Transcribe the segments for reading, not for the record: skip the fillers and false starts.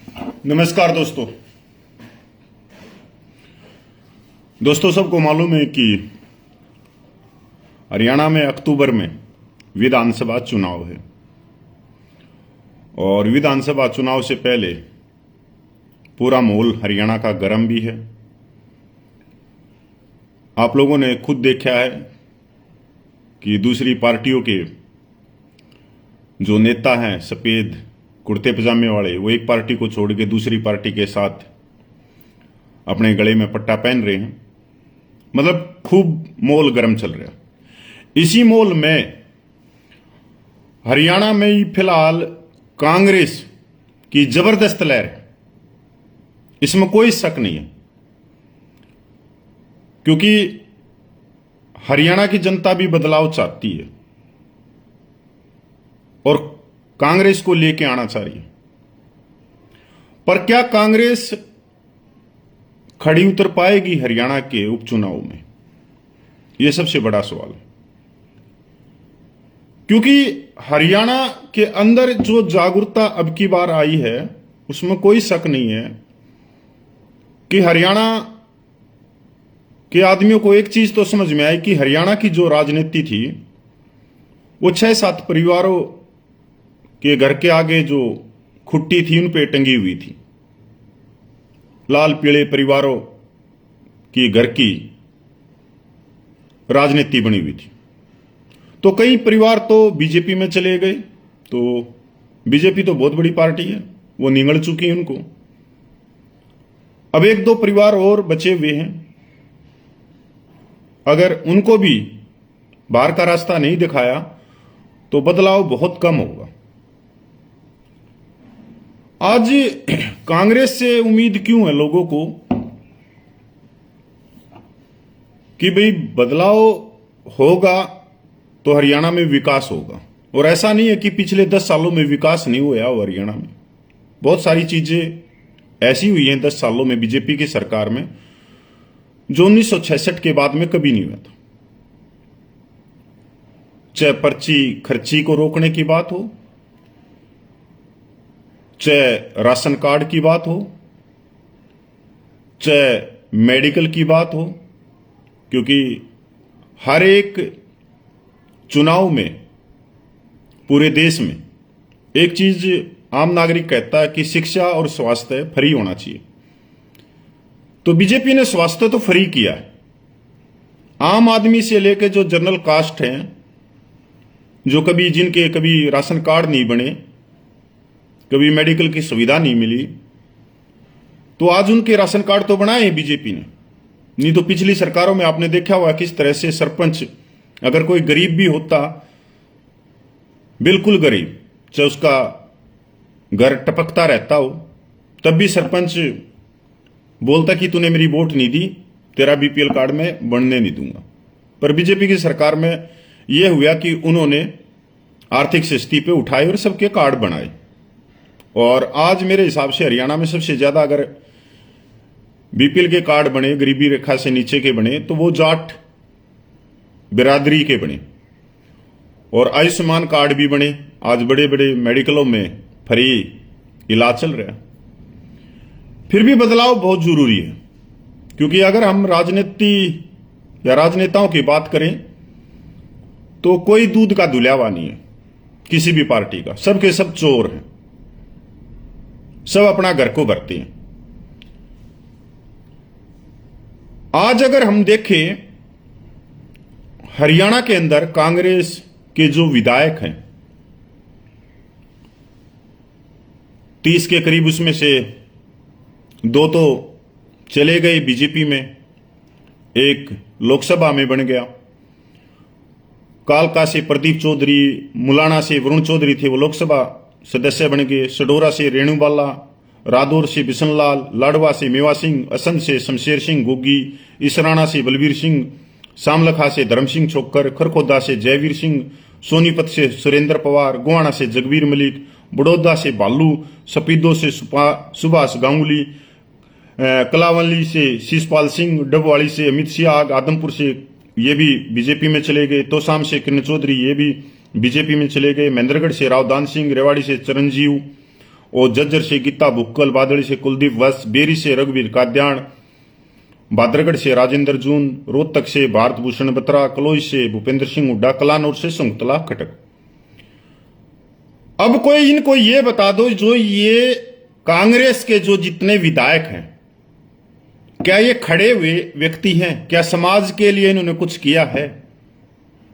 नमस्कार दोस्तों सबको मालूम है कि हरियाणा में अक्टूबर में विधानसभा चुनाव है और विधानसभा चुनाव से पहले पूरा माहौल हरियाणा का गर्म भी है। आप लोगों ने खुद देखा है कि दूसरी पार्टियों के जो नेता हैं सफेद कुर्ते पजामे वाले, वो एक पार्टी को छोड़ के दूसरी पार्टी के साथ अपने गले में पट्टा पहन रहे हैं। मतलब खूब माहौल गर्म चल रहा है। इसी माहौल में हरियाणा में ही फिलहाल कांग्रेस की जबरदस्त लहर है, इसमें कोई शक नहीं है, क्योंकि हरियाणा की जनता भी बदलाव चाहती है और कांग्रेस को लेके आना चाह रही है। पर क्या कांग्रेस खड़ी उतर पाएगी हरियाणा के उपचुनाव में? यह सबसे बड़ा सवाल है, क्योंकि हरियाणा के अंदर जो जागरूकता अब की बार आई है उसमें कोई शक नहीं है कि हरियाणा के आदमियों को एक चीज तो समझ में आई कि हरियाणा की जो राजनीति थी वो 6-7 परिवारों के घर के आगे जो खुट्टी थी उन पे टंगी हुई थी। लाल पीले परिवारों की घर की राजनीति बनी हुई थी। तो कई परिवार तो बीजेपी में चले गए, तो बीजेपी तो बहुत बड़ी पार्टी है, वो निगल चुकी है उनको। अब 1-2 परिवार और बचे हुए हैं, अगर उनको भी बाहर का रास्ता नहीं दिखाया तो बदलाव बहुत कम होगा। आज कांग्रेस से उम्मीद क्यों है लोगों को कि भाई बदलाव होगा तो हरियाणा में विकास होगा? और ऐसा नहीं है कि पिछले 10 सालों में विकास नहीं हुआ हो हरियाणा में। बहुत सारी चीजें ऐसी हुई हैं 10 सालों में बीजेपी की सरकार में जो 1966 के बाद में कभी नहीं हुआ था। चाहे पर्ची खर्ची को रोकने की बात हो, चाहे राशन कार्ड की बात हो, चाहे मेडिकल की बात हो, क्योंकि हर एक चुनाव में पूरे देश में एक चीज आम नागरिक कहता है कि शिक्षा और स्वास्थ्य फ्री होना चाहिए। तो बीजेपी ने स्वास्थ्य तो फ्री किया है। आम आदमी से लेकर जो जनरल कास्ट हैं, जो जिनके कभी राशन कार्ड नहीं बने, कभी मेडिकल की सुविधा नहीं मिली, तो आज उनके राशन कार्ड तो बनाए हैं बीजेपी ने। नहीं तो पिछली सरकारों में आपने देखा हुआ किस तरह से सरपंच, अगर कोई गरीब भी होता, बिल्कुल गरीब, चाहे उसका घर टपकता रहता हो, तब भी सरपंच बोलता कि तूने मेरी वोट नहीं दी, तेरा बीपीएल कार्ड में बनने नहीं दूंगा। पर बीजेपी की सरकार में यह हुआ कि उन्होंने आर्थिक स्थिति पे उठाए और सबके कार्ड बनाए। और आज मेरे हिसाब से हरियाणा में सबसे ज्यादा अगर बीपीएल के कार्ड बने, गरीबी रेखा से नीचे के बने, तो वो जाट बिरादरी के बने। और आयुष्मान कार्ड भी बने। आज बड़े बड़े मेडिकलों में फ्री इलाज चल रहा है। फिर भी बदलाव बहुत जरूरी है, क्योंकि अगर हम राजनीति या राजनेताओं की बात करें तो कोई दूध का दुलावा नहीं है किसी भी पार्टी का। सबके सब चोर हैं, सब अपना घर को भरते हैं। आज अगर हम देखें हरियाणा के अंदर कांग्रेस के जो विधायक हैं 30 के करीब, उसमें से 2 तो चले गए बीजेपी में, एक लोकसभा में बन गया। कालका से प्रदीप चौधरी, मुलाना से वरुण चौधरी थे, वो लोकसभा सदस्य बन गए। सडोरा से रेणुबाला, रादौर से बिशनलाल, लाडवा से मेवा सिंह, असंध से शमशेर सिंह गोगी, इसराना से बलबीर सिंह, सामलखा से धर्म सिंह छोक्कर, खरखोदा से जयवीर सिंह, सोनीपत से सुरेंद्र पवार, गोवाना से जगबीर मलिक, बड़ौदा से बालू, सपीदो से सुभाष गांगुली, कलावली से शिषपाल सिंह, डबवाड़ी से अमित सियाग, आदमपुर से ये भी बीजेपी में चले गए। तोसाम से किरण चौधरी, ये भी बीजेपी में चले गए। महेंद्रगढ़ से रावदान सिंह, रेवाड़ी से चरणजीव और जज्जर से गीता भुक्कल, बादड़ी से कुलदीप वत्स, बेरी से रघुवीर काद्याण, बादरगढ़ से राजेंद्र जून, रोहतक से भारत भूषण बत्रा, कलोई से भूपेंद्र सिंह हुड्डा, कलानौर से शकुंतला खटक। अब कोई इनको ये बता दो, जो ये कांग्रेस के जो जितने विधायक हैं, क्या ये खड़े हुए व्यक्ति हैं? क्या समाज के लिए इन्होंने कुछ किया है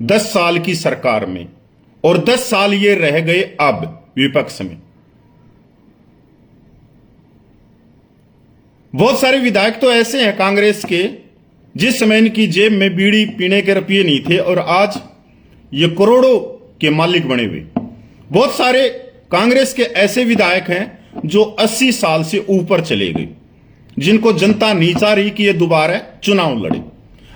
10 साल की सरकार में? और 10 साल ये रह गए अब विपक्ष में। बहुत सारे विधायक तो ऐसे हैं कांग्रेस के, जिस समय इनकी जेब में बीड़ी पीने के रुपये नहीं थे और आज ये करोड़ों के मालिक बने हुए। बहुत सारे कांग्रेस के ऐसे विधायक हैं जो 80 साल से ऊपर चले गए, जिनको जनता नहीं चाह रही कि ये दोबारा चुनाव लड़े।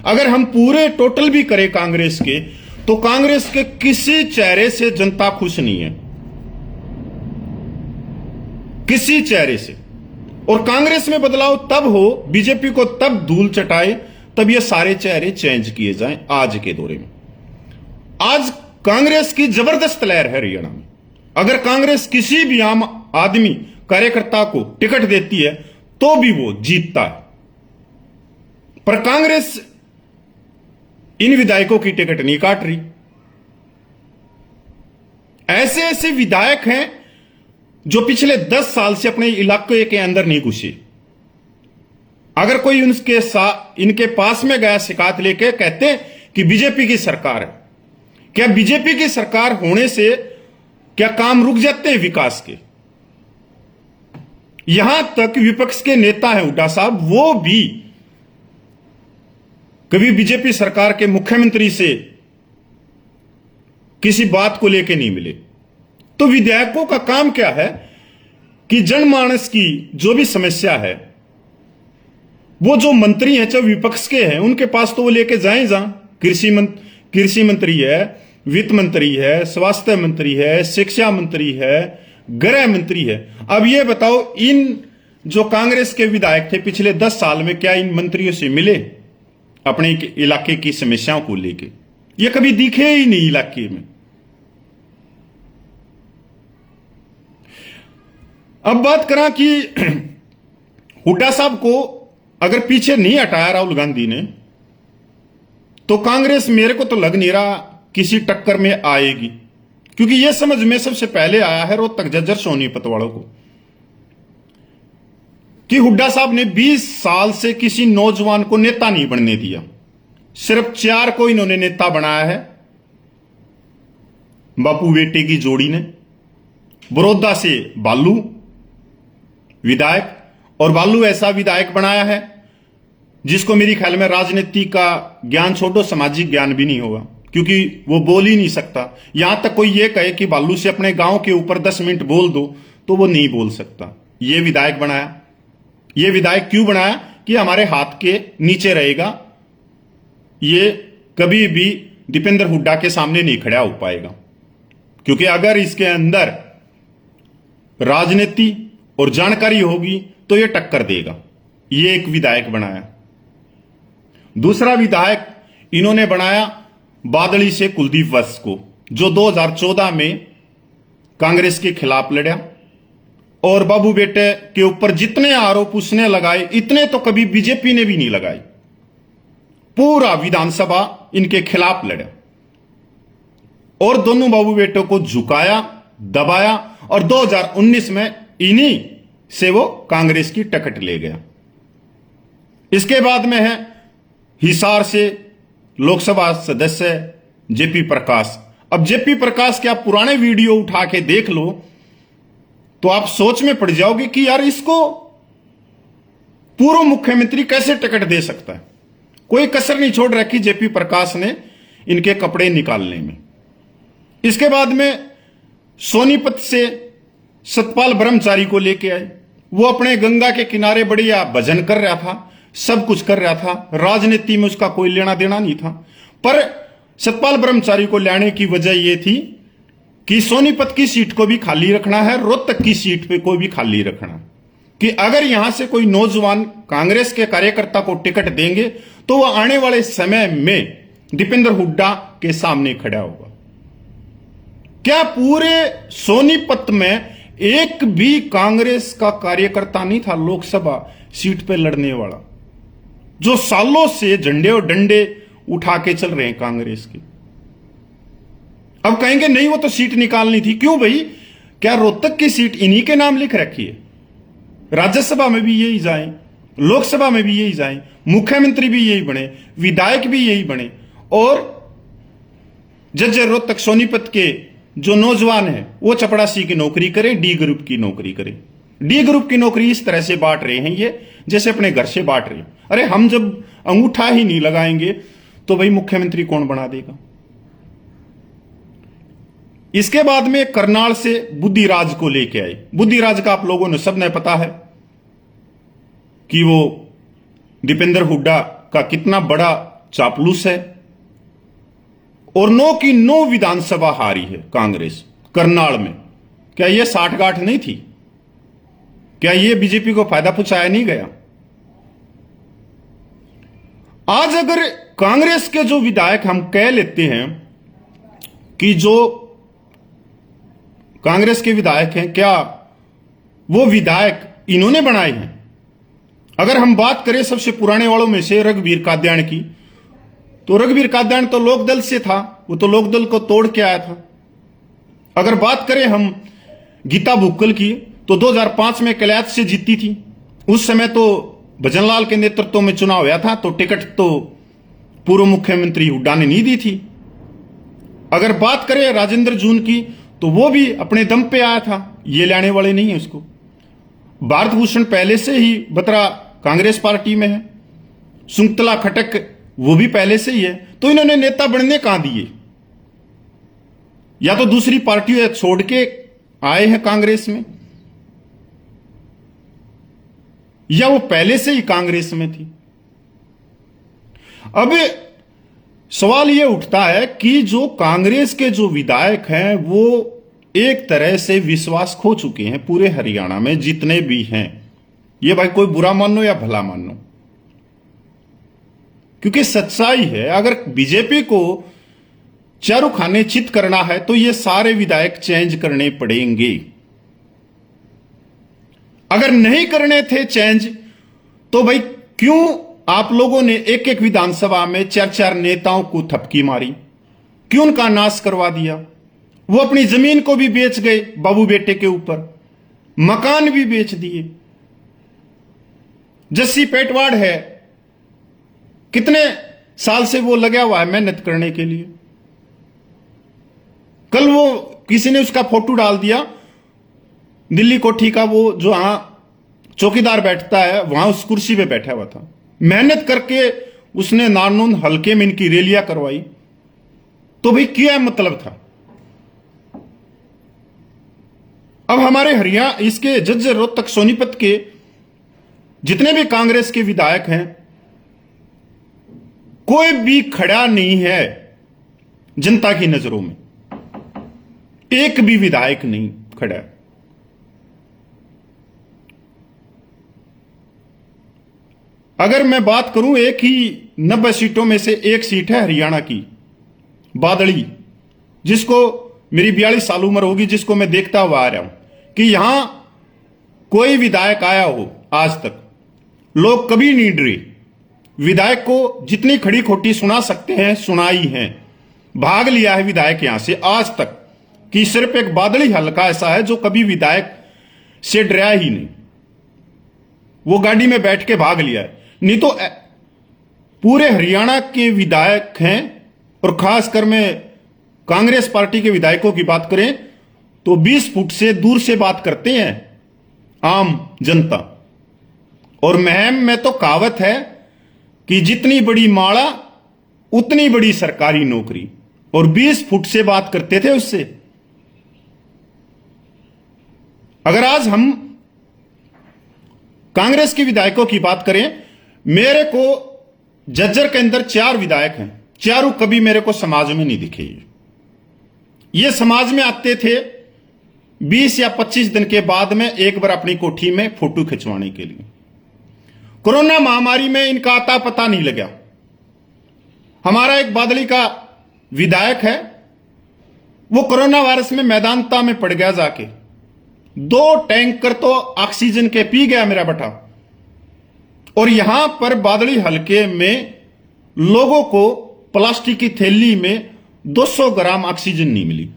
अगर हम पूरे टोटल भी करें कांग्रेस के, तो कांग्रेस के किसी चेहरे से जनता खुश नहीं है, किसी चेहरे से। और कांग्रेस में बदलाव तब हो, बीजेपी को तब धूल चटाए, तब ये सारे चेहरे चेंज किए जाएं। आज के दौरे में आज कांग्रेस की जबरदस्त लहर है हरियाणा में। अगर कांग्रेस किसी भी आम आदमी कार्यकर्ता को टिकट देती है तो भी वो जीतता है, पर कांग्रेस इन विधायकों की टिकट नहीं काट रही। ऐसे ऐसे विधायक हैं जो पिछले 10 साल से अपने इलाके के अंदर नहीं घुसे। अगर कोई उनके साथ इनके पास में गया शिकायत लेके, कहते कि बीजेपी की सरकार है। क्या बीजेपी की सरकार होने से क्या काम रुक जाते हैं विकास के? यहां तक विपक्ष के नेता हैं हुड्डा साहब, वो भी कभी बीजेपी सरकार के मुख्यमंत्री से किसी बात को लेकर नहीं मिले। तो विधायकों का काम क्या है कि जनमानस की जो भी समस्या है, वो जो मंत्री हैं, चाहे विपक्ष के हैं, उनके पास तो वो लेके जाएं। जहां कृषि मंत्री है, वित्त मंत्री है, स्वास्थ्य मंत्री है, शिक्षा मंत्री है, गृह मंत्री है। अब ये बताओ, इन जो कांग्रेस के विधायक थे पिछले 10 साल में, क्या इन मंत्रियों से मिले अपने इलाके की समस्याओं को लेके? ये कभी दिखे ही नहीं इलाके में। अब बात करा कि हुड्डा साहब को अगर पीछे नहीं हटाया राहुल गांधी ने, तो कांग्रेस मेरे को तो लग नहीं रहा किसी टक्कर में आएगी, क्योंकि यह समझ में सबसे पहले आया है रोहतक जज्जर सोनीपत वालों को कि हुड्डा साहब ने 20 साल से किसी नौजवान को नेता नहीं बनने दिया। सिर्फ 4 को इन्होंने नेता बनाया है। बापू बेटे की जोड़ी ने, बड़ौदा से बालू विधायक, और बालू ऐसा विधायक बनाया है जिसको मेरी ख्याल में राजनीति का ज्ञान छोड़ो, सामाजिक ज्ञान भी नहीं होगा, क्योंकि वो बोल ही नहीं सकता। यहां तक कोई ये कहे कि बालू से अपने गांव के ऊपर 10 मिनट बोल दो तो वो नहीं बोल सकता। ये विधायक बनाया। ये विधायक क्यों बनाया? कि हमारे हाथ के नीचे रहेगा, ये कभी भी दीपेंद्र हुड्डा के सामने नहीं खड़ा हो पाएगा, क्योंकि अगर इसके अंदर राजनीति और जानकारी होगी तो ये टक्कर देगा। ये एक विधायक बनाया। दूसरा विधायक इन्होंने बनाया बादड़ी से कुलदीप वत्स को, जो 2014 में कांग्रेस के खिलाफ लड़ा और बाबू बेटे के ऊपर जितने आरोप उसने लगाए, इतने तो कभी बीजेपी ने भी नहीं लगाए। पूरा विधानसभा इनके खिलाफ लड़ा और दोनों बाबू बेटों को झुकाया, दबाया, और 2019 में इन्हीं से वो कांग्रेस की टिकट ले गया। इसके बाद में है हिसार से लोकसभा सदस्य जेपी प्रकाश। अब जेपी प्रकाश के आप पुराने वीडियो उठा के देख लो तो आप सोच में पड़ जाओगे कि यार इसको पूर्व मुख्यमंत्री कैसे टिकट दे सकता है। कोई कसर नहीं छोड़ रखी जेपी प्रकाश ने इनके कपड़े निकालने में। इसके बाद में सोनीपत से सतपाल ब्रह्मचारी को लेके आए। वो अपने गंगा के किनारे बढ़िया भजन कर रहा था, सब कुछ कर रहा था, राजनीति में उसका कोई लेना देना नहीं था। पर सतपाल ब्रह्मचारी को लाने की वजह यह थी कि सोनीपत की सीट को भी खाली रखना है, रोहतक की सीट पे को भी खाली रखना, कि अगर यहां से कोई नौजवान कांग्रेस के कार्यकर्ता को टिकट देंगे तो वह आने वाले समय में दीपेंद्र हुड्डा के सामने खड़ा होगा। क्या पूरे सोनीपत में एक भी कांग्रेस का कार्यकर्ता नहीं था लोकसभा सीट पे लड़ने वाला, जो सालों से झंडे और डंडे उठा के चल रहे हैं कांग्रेस के। अब कहेंगे नहीं वो तो सीट निकालनी थी। क्यों भाई, क्या रोहतक की सीट इन्हीं के नाम लिख रखी है? राज्यसभा में भी यही जाएं, लोकसभा में भी यही जाएं, मुख्यमंत्री भी यही बने, विधायक भी यही बने, और जज्जर रोहतक सोनीपत के जो नौजवान है वो चपड़ासी की नौकरी करे, डी ग्रुप की नौकरी करे। डी ग्रुप की नौकरी इस तरह से बांट रहे हैं ये, जैसे अपने घर से बांट रहे हैं। अरे हम जब अंगूठा ही नहीं लगाएंगे तो भाई मुख्यमंत्री कौन बना देगा? इसके बाद में करनाल से बुद्धिराज को लेके आए। बुद्धिराज का आप लोगों ने सबने पता है कि वो दीपेंद्र हुड्डा का कितना बड़ा चापलूस है, और 9 की 9 विधानसभा हारी है कांग्रेस करनाल में। क्या ये साठगांठ नहीं थी? क्या ये बीजेपी को फायदा पहुंचाया नहीं गया? आज अगर कांग्रेस के जो विधायक हम कह लेते हैं कि जो कांग्रेस के विधायक हैं, क्या वो विधायक इन्होंने बनाए हैं? अगर हम बात करें सबसे पुराने वालों में से रघुवीर कादियान की, तो रघुवीर कादियान तो लोकदल से था, वो तो लोकदल को तोड़ के आया था। अगर बात करें हम गीता भुक्कल की, तो 2005 में कलयात से जीती थी। उस समय तो भजनलाल के नेतृत्व में चुनाव हुआ था, तो टिकट तो पूर्व मुख्यमंत्री हुड्डा ने नहीं दी थी। अगर बात करें राजेंद्र जून की, तो वो भी अपने दम पे आया था, ये लाने वाले नहीं है उसको। भारत भूषण पहले से ही बतरा कांग्रेस पार्टी में है, सुंतला खटक वो भी पहले से ही है। तो इन्होंने नेता बनने कहां दिए? या तो दूसरी पार्टियों छोड़ के आए हैं कांग्रेस में, या वो पहले से ही कांग्रेस में थी। अब सवाल यह उठता है कि जो कांग्रेस के जो विधायक हैं वो एक तरह से विश्वास खो चुके हैं पूरे हरियाणा में जितने भी हैं। ये भाई कोई बुरा मानो या भला मानो, क्योंकि सच्चाई है, अगर बीजेपी को चारों खाने चित करना है तो ये सारे विधायक चेंज करने पड़ेंगे। अगर नहीं करने थे चेंज, तो भाई क्यों आप लोगों ने एक एक विधानसभा में 4-4 नेताओं को थपकी मारी? क्यों उनका नाश करवा दिया? वो अपनी जमीन को भी बेच गए बाबू बेटे के ऊपर, मकान भी बेच दिए। जस्सी पेटवाड़ है, कितने साल से वो लगा हुआ है मेहनत करने के लिए। कल वो किसी ने उसका फोटो डाल दिया, दिल्ली कोठी का, वो जो वहां चौकीदार बैठता है वहां उस कुर्सी पे बैठा हुआ था। मेहनत करके उसने नानून हल्के में इनकी रैलियां करवाई। तो भाई क्या मतलब था? अब हमारे हरियाणा इसके जज्जर रोहतक सोनीपत के जितने भी कांग्रेस के विधायक हैं, कोई भी खड़ा नहीं है जनता की नजरों में, एक भी विधायक नहीं खड़ा है। अगर मैं बात करूं, एक ही 90 सीटों में से एक सीट है हरियाणा की बादड़ी, जिसको मेरी 42 साल उम्र होगी, जिसको मैं देखता हुआ आ रहा हूं कि यहां कोई विधायक आया हो आज तक, लोग कभी नहीं डरे। विधायक को जितनी खड़ी खोटी सुना सकते हैं सुनाई है, भाग लिया है विधायक यहां से आज तक, कि सिर्फ एक बादड़ी हल्का ऐसा है जो कभी विधायक से डरा ही नहीं, वो गाड़ी में बैठ के भाग लिया है। नहीं तो पूरे हरियाणा के विधायक हैं, और खासकर मैं कांग्रेस पार्टी के विधायकों की बात करें तो 20 फुट से दूर से बात करते हैं आम जनता। और महम में तो कहावत है कि जितनी बड़ी माला उतनी बड़ी सरकारी नौकरी, और 20 फुट से बात करते थे उससे। अगर आज हम कांग्रेस के विधायकों की बात करें, मेरे को जज्जर के अंदर 4 विधायक हैं, चारों कभी मेरे को समाज में नहीं दिखे। ये समाज में आते थे 20 या 25 दिन के बाद में एक बार अपनी कोठी में फोटो खिंचवाने के लिए। कोरोना महामारी में इनका आता पता नहीं लगा। हमारा एक बादली का विधायक है, वो कोरोना वायरस में मैदानता में पड़ गया जाके, 2 टैंकर तो ऑक्सीजन के पी गया मेरा बेटा। और यहां पर बादली हलके में लोगों को प्लास्टिक की थैली में 200 ग्राम ऑक्सीजन नहीं मिली,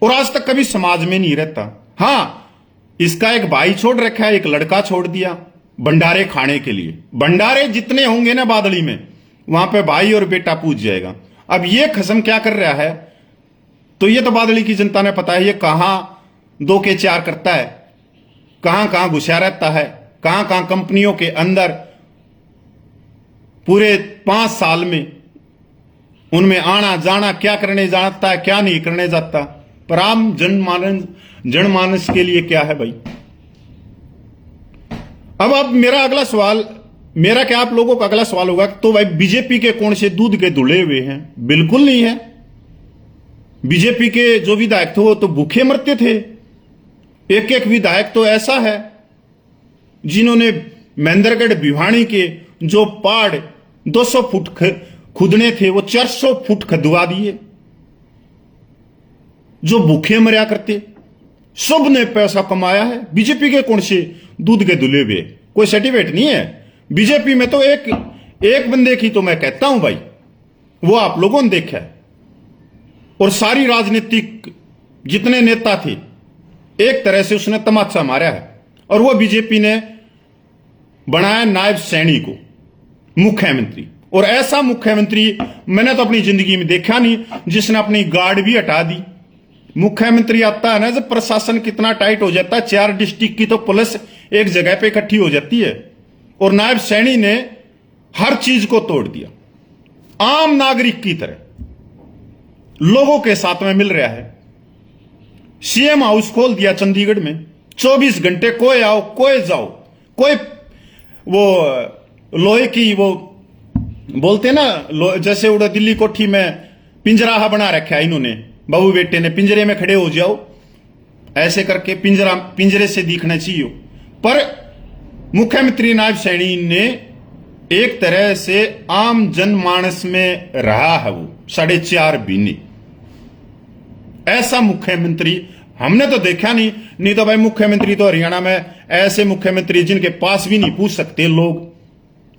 और आज तक कभी समाज में नहीं रहता। हां, इसका एक भाई छोड़ रखा है, एक लड़का छोड़ दिया भंडारे खाने के लिए। भंडारे जितने होंगे ना बादली में, वहां पे भाई और बेटा पूछ जाएगा। अब ये खसम क्या कर रहा है, तो ये तो बादली की जनता ने पता है ये कहां 2 के 4 करता है, कहां कहां घुसा रहता है, कहां कहां कंपनियों के अंदर पूरे 5 साल में उनमें आना जाना, क्या करने जाता है क्या नहीं करने जाता। पर आम जनमानस के लिए क्या है भाई। अब मेरा अगला सवाल, मेरा क्या आप लोगों का अगला सवाल होगा, तो भाई बीजेपी के कौन से दूध के धुले हुए हैं? बिल्कुल नहीं है। बीजेपी के जो विधायक थे वो तो भूखे मरते थे। एक एक विधायक तो ऐसा है जिन्होंने महेंद्रगढ़ भिवानी के जो पहाड़ 200 फुट खुदने थे वो 400 फुट खुदवा दिए। जो भूखे मरया करते, सब ने पैसा कमाया है। बीजेपी के कौन से दूध के धुले हुए? कोई सर्टिफिकेट नहीं है बीजेपी में। तो एक बंदे की तो मैं कहता हूं भाई, वो आप लोगों ने देखा है। और सारी राजनीतिक जितने नेता थे, एक तरह से उसने तमाचा मारा है। और वो बीजेपी ने बनाया नायब सैनी को मुख्यमंत्री। और ऐसा मुख्यमंत्री मैंने तो अपनी जिंदगी में देखा नहीं, जिसने अपनी गार्ड भी हटा दी। मुख्यमंत्री आता है ना, जब प्रशासन कितना टाइट हो जाता है, 4 डिस्ट्रिक्ट की तो पुलिस एक जगह पे इकट्ठी हो जाती है। और नायब सैनी ने हर चीज को तोड़ दिया, आम नागरिक की तरह लोगों के साथ में मिल रहा है। सीएम हाउस खोल दिया चंडीगढ़ में, 24 घंटे कोई आओ कोई जाओ। कोई वो लोहे की वो बोलते ना, जैसे उड़ा दिल्ली कोठी में पिंजरा बना रखा है इन्होंने, बाबू बेटे ने, पिंजरे में खड़े हो जाओ ऐसे करके, पिंजरे से दिखना चाहिए। पर मुख्यमंत्री नायब सैनी ने एक तरह से आम जनमानस में रहा है वो 4.5 महीने। ऐसा मुख्यमंत्री हमने तो देखा नहीं तो भाई मुख्यमंत्री तो हरियाणा में ऐसे मुख्यमंत्री जिनके पास भी नहीं पूछ सकते लोग,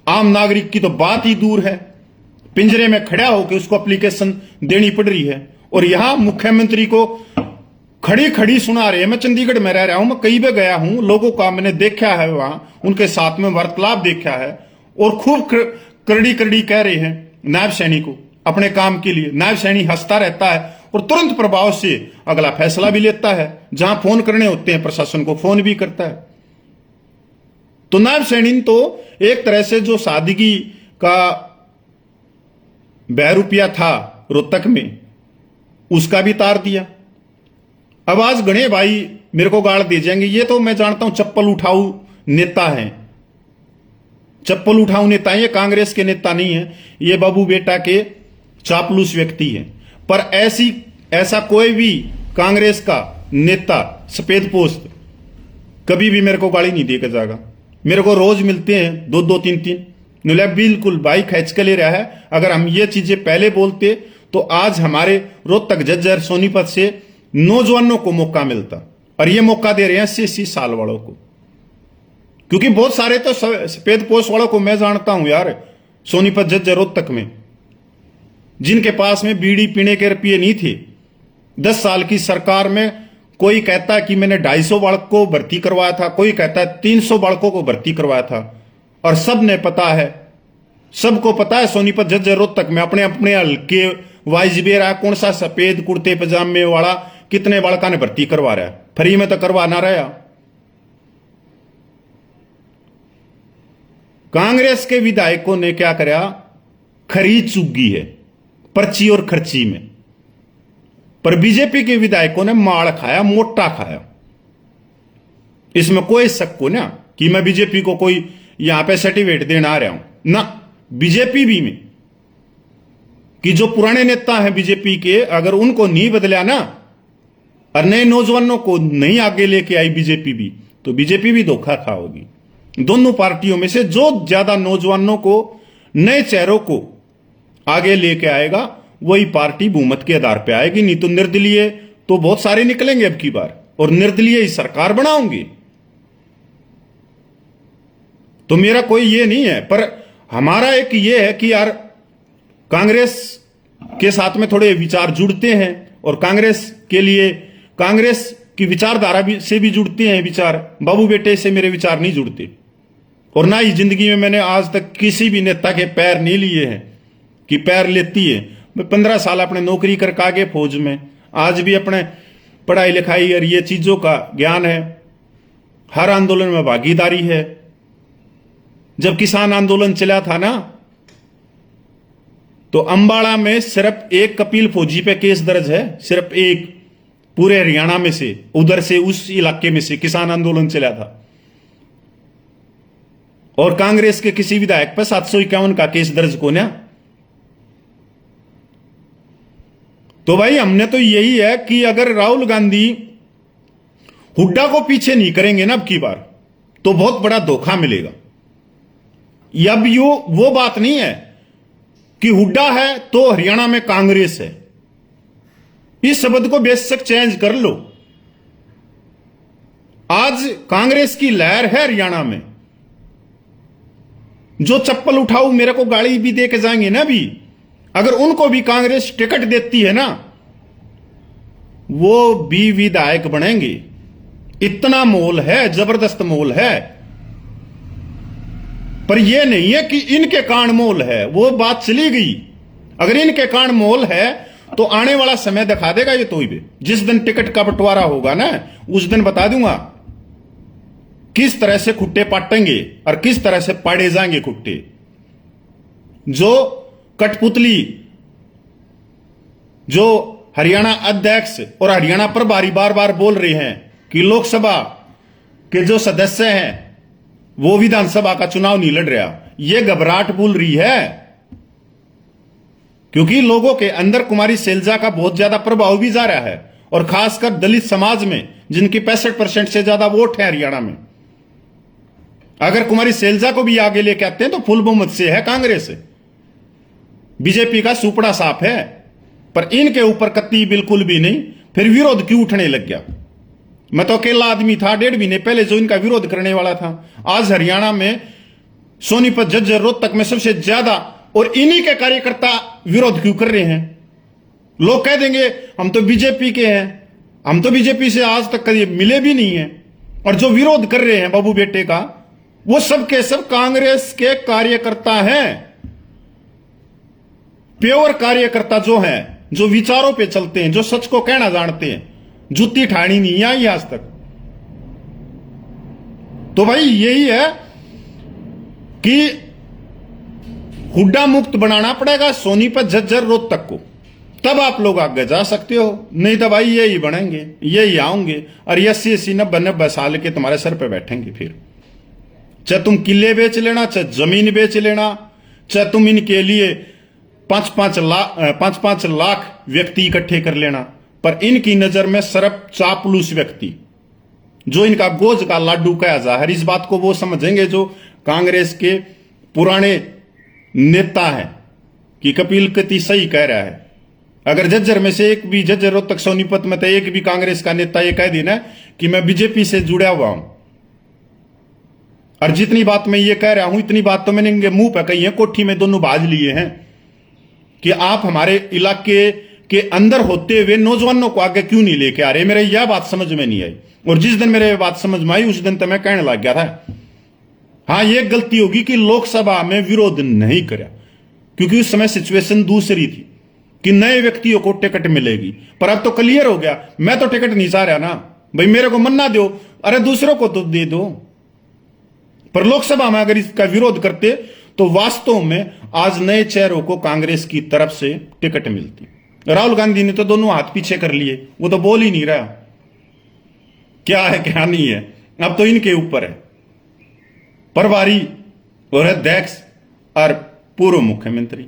आम नागरिक की तो बात ही दूर है, पिंजरे में खड़ा होकर उसको एप्लीकेशन देनी पड़ रही है। और यहां मुख्यमंत्री को खड़ी खड़ी सुना रहे हैं। मैं चंडीगढ़ में रह रहा हूं, मैं कई बार गया हूं, लोगों का मैंने देखा है, वहां उनके साथ में वार्तालाप देखा है। और खूब करड़ी करड़ी कह रहे हैं नायब सैनी को अपने काम के लिए। नायब सैनी हंसता रहता है और तुरंत प्रभाव से अगला फैसला भी लेता है। जहां फोन करने होते हैं प्रशासन को फोन भी करता है। तो नायब सैनी तो एक तरह से जो सादगी का बहरूपिया था रोहतक में, उसका भी तार दिया। अब आज गणे भाई मेरे को गाड़ दे जाएंगे, ये तो मैं जानता हूं चप्पल उठाऊ नेता हैं, चप्पल उठाऊ नेता है, ये कांग्रेस के नेता नहीं है, ये बाबू बेटा के चापलूस व्यक्ति हैं। पर ऐसा कोई भी कांग्रेस का नेता सफेद पोस्ट कभी भी मेरे को गाली नहीं देकर जाएगा। मेरे को रोज मिलते हैं 2-2, 3-3, नुला बिल्कुल भाई खींच के ले रहा है। अगर हम ये चीजें पहले बोलते तो आज हमारे रोहतक, झज्जर, सोनीपत से नौजवानों को मौका मिलता। और ये मौका दे रहे हैं 80 साल वालों को, क्योंकि बहुत सारे तो सफेद पोस्ट वालों को मैं जानता हूं यार, सोनीपत, झज्जर, रोहतक में, जिनके पास में बीड़ी पीने के रुपये नहीं थे। 10 साल की सरकार में कोई कहता है कि मैंने 250 बालक को भर्ती करवाया था, कोई कहता है 300 बालकों को भर्ती करवाया था। और सब ने पता है, सबको पता है सोनीपत, झज्जर, रोहतक में अपने अपने हल्के वाइज भी रहा कौन सा सफेद कुर्ते पजामे वाला कितने बालका ने भर्ती करवा रहा है। फ्री में तो करवा ना रहा। कांग्रेस के विधायकों ने क्या करा, खरीद चुगी है पर्ची और खर्ची में। पर बीजेपी के विधायकों ने माड़ खाया, मोटा खाया। इसमें कोई शक को ना कि मैं बीजेपी को कोई यहां पे सर्टिफिकेट देना आ रहा हूं ना। बीजेपी भी में कि जो पुराने नेता हैं बीजेपी के, अगर उनको नहीं बदला ना और नए नौजवानों को नहीं आगे लेके आई बीजेपी भी, तो बीजेपी भी धोखा खाओगी। दोनों पार्टियों में से जो ज्यादा नौजवानों को, नए चेहरों को आगे लेके आएगा वही पार्टी बहुमत के आधार पे आएगी। नहीं तो निर्दलीय तो बहुत सारे निकलेंगे अब की बार। और निर्दलीय ही सरकार बनाओगे। तो मेरा कोई ये नहीं है, पर हमारा एक ये है कि यार कांग्रेस के साथ में थोड़े विचार जुड़ते हैं और कांग्रेस के लिए कांग्रेस की विचारधारा से भी जुड़ते हैं विचार। बाबू बेटे से मेरे विचार नहीं जुड़ते, और ना ही जिंदगी में मैंने आज तक किसी भी नेता के पैर नहीं लिए हैं कि पैर लेती है। मैं 15 साल अपने नौकरी करके आगे फौज में, आज भी अपने पढ़ाई लिखाई और ये चीजों का ज्ञान है, हर आंदोलन में भागीदारी है। जब किसान आंदोलन चला था ना, तो अंबाला में सिर्फ एक कपिल फौजी पे केस दर्ज है, सिर्फ एक, पूरे हरियाणा में से, उधर से उस इलाके में से किसान आंदोलन चला था। और कांग्रेस के किसी विधायक पर 751 का केस दर्ज को ना। तो भाई हमने तो यही है कि अगर राहुल गांधी हुड्डा को पीछे नहीं करेंगे ना अब की बार, तो बहुत बड़ा धोखा मिलेगा। अब वो बात नहीं है कि हुड्डा है तो हरियाणा में कांग्रेस है। इस शब्द को बेशक चेंज कर लो। आज कांग्रेस की लहर है हरियाणा में। जो चप्पल उठाऊ मेरे को गाड़ी भी दे के जाएंगे ना, भी अगर उनको भी कांग्रेस टिकट देती है ना, वो भी विधायक बनेंगे। इतना मोल है, जबरदस्त मोल है। पर यह नहीं है कि इनके कारण मोल है, वो बात चली गई। अगर इनके कारण मोल है तो आने वाला समय दिखा देगा ये। तो ही जिस दिन टिकट का बंटवारा होगा ना, उस दिन बता दूंगा किस तरह से खुट्टे पाटेंगे और किस तरह से पाड़े जाएंगे खुट्टे। जो कठपुतली, जो हरियाणा अध्यक्ष और हरियाणा प्रभारी बार बार बोल रहे हैं कि लोकसभा के जो सदस्य हैं वो विधानसभा का चुनाव नहीं लड़ रहा, ये घबराहट बोल रही है। क्योंकि लोगों के अंदर कुमारी शैलजा का बहुत ज्यादा प्रभाव भी जा रहा है, और खासकर दलित समाज में, जिनकी 65% से ज्यादा वोट है हरियाणा में। अगर कुमारी शैलजा को भी आगे लेके आते हैं तो फुल बहुमत से है कांग्रेस। बीजेपी का सुपड़ा साफ है, पर इनके ऊपर कत्ती बिल्कुल भी नहीं। फिर विरोध क्यों उठने लग गया? मैं तो अकेला आदमी था 1.5 महीने पहले जो इनका विरोध करने वाला था। आज हरियाणा में सोनीपत, झज्जर, रोहतक में सबसे ज्यादा, और इन्हीं के कार्यकर्ता विरोध क्यों कर रहे हैं? लोग कह देंगे हम तो बीजेपी के हैं, हम तो बीजेपी से आज तक कभी मिले भी नहीं है। और जो विरोध कर रहे हैं बाबू बेटे का, वो सब के सब कांग्रेस के कार्यकर्ता हैं। प्योर कार्यकर्ता जो हैं, जो विचारों पे चलते हैं, जो सच को कहना जानते हैं। जुत्ती ठाणी नहीं आई आज तक। तो भाई यही है कि हुड्डा मुक्त बनाना पड़ेगा सोनीपत, झज्जर, रोहतक को, तब आप लोग आगे जा सकते हो। नहीं तो भाई यही बनेंगे, यही आऊंगे, और 80-80, 90-90 साल के तुम्हारे सर पे बैठेंगे। फिर चाहे तुम किले बेच लेना, चाहे जमीन बेच लेना, चाहे तुम इनके लिए 5-5 लाख व्यक्ति इकट्ठे कर लेना, पर इनकी नजर में सिर्फ चापलूस व्यक्ति, जो इनका गोज का लाडू कहा जा है, इस बात को वो समझेंगे जो कांग्रेस के पुराने नेता हैं कि कपिल कति सही कह रहा है। अगर झज्जर में से एक भी, झज्जर, रोहतक, सोनीपत में तो एक भी कांग्रेस का नेता ये कह देना कि मैं बीजेपी से जुड़ा हुआ हूं, और जितनी बात मैं ये कह रहा हूं इतनी बात तो मैंने इनके मुंह पे कही है, कोठी में दोनों बाज लिए हैं कि आप हमारे इलाके के अंदर होते हुए नौजवानों को आगे क्यों नहीं लेके आ रहे। मेरे यह बात समझ में नहीं आई, और जिस दिन मेरे बात समझ में आई उस दिन तो मैं कहने लग गया था हाँ ये गलती होगी कि लोकसभा में विरोध नहीं करा, क्योंकि उस समय सिचुएशन दूसरी थी कि नए व्यक्तियों को टिकट मिलेगी। पर अब तो क्लियर हो गया, मैं तो टिकट नहीं चाह रहा ना भाई, मेरे को मन्ना दो, अरे दूसरों को तो दे दो। पर लोकसभा में अगर इसका विरोध करते तो वास्तव में आज नए चेहरों को कांग्रेस की तरफ से टिकट मिलती। राहुल गांधी ने तो दोनों हाथ पीछे कर लिए, वो तो बोल ही नहीं रहा क्या है क्या नहीं है। अब तो इनके ऊपर है, प्रभारी और अध्यक्ष और पूर्व मुख्यमंत्री,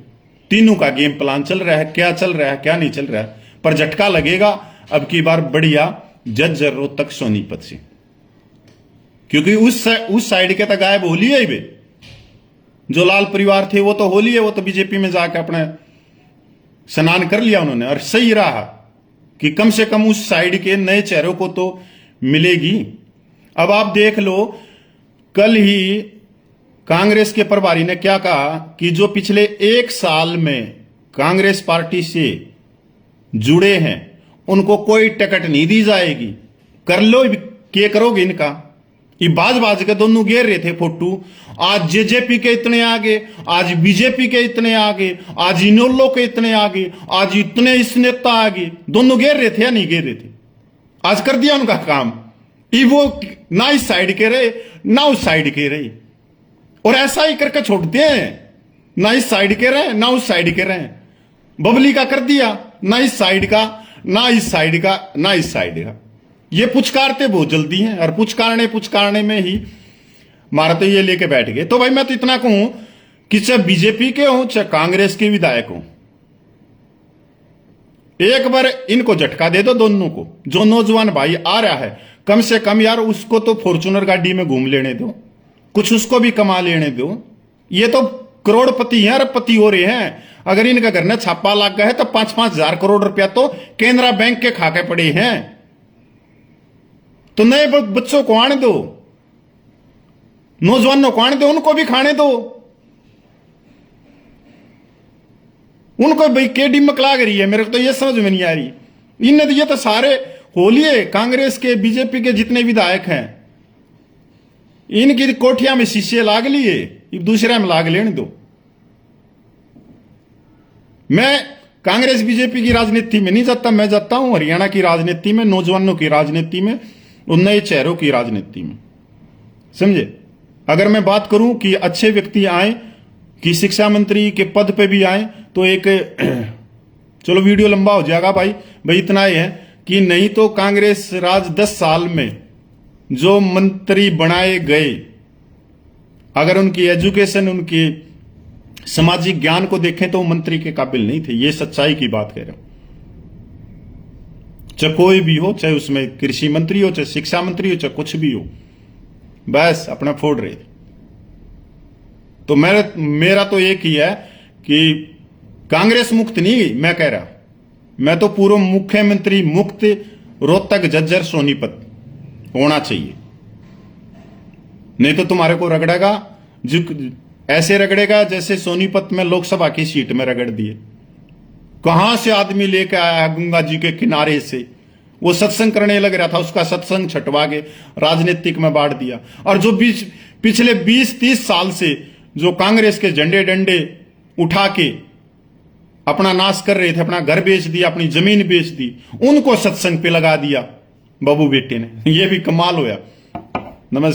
तीनों का गेम प्लान चल रहा है। क्या चल रहा है क्या नहीं चल रहा है, पर झटका लगेगा अब की बार बढ़िया झज्जर, रोहतक, सोनीपत से, क्योंकि उस साइड के तो गायब होली है वे। जो लाल परिवार थे वो तो होली है, वो तो बीजेपी में जाके अपने स्नान कर लिया उन्होंने। और सही रहा कि कम से कम उस साइड के नए चेहरों को तो मिलेगी। अब आप देख लो, कल ही कांग्रेस के प्रभारी ने क्या कहा कि जो पिछले 1 साल में कांग्रेस पार्टी से जुड़े हैं उनको कोई टिकट नहीं दी जाएगी। कर लो, क्या करोगे इनका? ये बाज के दोनों घेर रहे थे फोटू। आज जेजेपी के इतने आगे, आज बीजेपी के इतने आगे, आज इनोलो के इतने आगे, आज इतने इस नेता आगे, दोनों घेर रहे थे या नहीं घेर रहे थे? आज कर दिया उनका काम। वो ना इस साइड के रहे ना उस साइड के रहे, और ऐसा ही करके छोड़ते हैं, ना इस साइड के रहे ना उस साइड के रहे। बबली का कर दिया, ना इस साइड का ना इस साइड का ना इस साइड का। ये पुचकारते बहुत जल्दी हैं, और पुचकारने में ही मारा तो ये लेके बैठ गए। तो भाई मैं तो इतना कहूं कि चाहे बीजेपी के हों चाहे कांग्रेस के विधायक हों, एक बार इनको झटका दे दो दोनों को। जो नौजवान भाई आ रहा है, कम से कम यार उसको तो फॉर्चूनर गाड़ी में घूम लेने दो, कुछ उसको भी कमा लेने दो। ये तो करोड़पति हैं, अरबपति हो रहे हैं। अगर इनका घर में छापा लग गया है तो 5-5 हजार करोड़ रुपया तो केनरा बैंक के खाके पड़े हैं। तो नए बच्चों को आने दो, नौजवानों को आने दो, उनको भी खाने दो। उनको भाई के डिमक लाग रही है, मेरे को तो ये समझ में नहीं आ रही। इनने तो ये तो सारे होलिए कांग्रेस के बीजेपी के जितने विधायक हैं, इनकी कोठिया में शीशे लाग लिए, दूसरे में लाग लेने दो। मैं कांग्रेस बीजेपी की राजनीति में नहीं जाता, मैं जाता हूं हरियाणा की राजनीति में, नौजवानों की राजनीति में, उन नए चेहरों की राजनीति में। समझे? अगर मैं बात करूं कि अच्छे व्यक्ति आए, कि शिक्षा मंत्री के पद पे भी आए, तो एक चलो वीडियो लंबा हो जाएगा भाई इतना ही है कि नहीं तो कांग्रेस राज 10 साल में जो मंत्री बनाए गए, अगर उनकी एजुकेशन, उनकी सामाजिक ज्ञान को देखें तो मंत्री के काबिल नहीं थे। ये सच्चाई की बात कह रहा हूं। चाहे कोई भी हो, चाहे उसमें कृषि मंत्री हो, चाहे शिक्षा मंत्री हो, चाहे कुछ भी हो, बस अपना फोड़ रहे थे। तो मेरा तो एक ही है कि कांग्रेस मुक्त नहीं मैं कह रहा, मैं तो पूर्व मुख्यमंत्री मुक्त रोहतक झज्जर सोनीपत होना चाहिए। नहीं तो तुम्हारे को रगड़ेगा, ऐसे रगड़ेगा जैसे सोनीपत में लोकसभा की सीट में रगड़ दिए। कहां से आदमी लेके आया है गंगा जी के किनारे से, वो सत्संग करने लग रहा था, उसका सत्संग छटवा के राजनीतिक में बांट दिया। और जो पिछले 20-30 साल से जो कांग्रेस के झंडे डंडे उठा के अपना नाश कर रहे थे, अपना घर बेच दिया, अपनी जमीन बेच दी, उनको सत्संग पे लगा दिया बाबू बेटे ने। ये भी कमाल होया। नमस्कार।